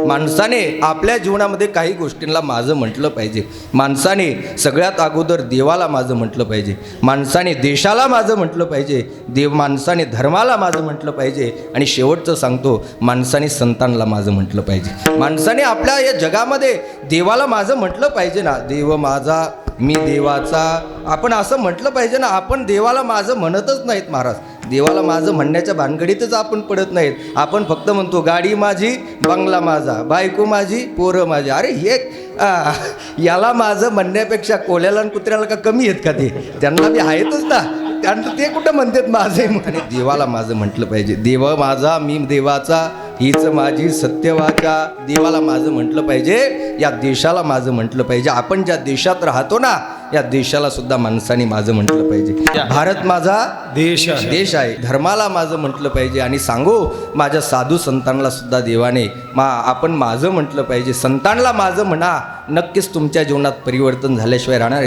माणसाने आपल्या जीवनामध्ये काही गोष्टींना माझं म्हटलं पाहिजे. माणसाने सगळ्यात अगोदर देवाला माझं म्हटलं पाहिजे. माणसाने देशाला माझं म्हटलं पाहिजे. माणसाने धर्माला माझं म्हटलं पाहिजे. आणि शेवटचं सांगतो, माणसाने संतांना माझं म्हटलं पाहिजे. माणसाने आपल्या या जगामध्ये देवाला माझं म्हटलं पाहिजे ना. देव माझा मी देवाचा, आपण असं म्हटलं पाहिजे ना. आपण देवाला माझं म्हणतच नाहीत महाराज. देवाला माझं म्हणण्याच्या भानगडीतच आपण पडत नाहीत. आपण फक्त म्हणतो गाडी माझी, बंगला माझा, बायको माझी, पोरं माझी. अरे हे याला माझं म्हणण्यापेक्षा कोल्याला आणि कुत्र्याला का कमी आहेत का? ते त्यांना बी आहेतच ना. त्यानंतर ते कुठं म्हणतात माझे. आणि देवाला माझं म्हटलं पाहिजे. देव माझा मी देवाचा, हीच माझी सत्यवाचा. देवाला माझं म्हटलं पाहिजे. या देशाला माझं म्हटलं पाहिजे. आपण ज्या देशात राहतो ना, या देशाला सुद्धा माणसाने माझं म्हटलं पाहिजे. भारत माझा देश आहे. धर्माला माझं म्हटलं पाहिजे. आणि सांगू, माझ्या साधू संतांना सुद्धा देवाने आपण माझं म्हटलं पाहिजे. संतांना माझं म्हणा. नक्कीच तुमच्या जीवनात परिवर्तन झाल्याशिवाय राहणार.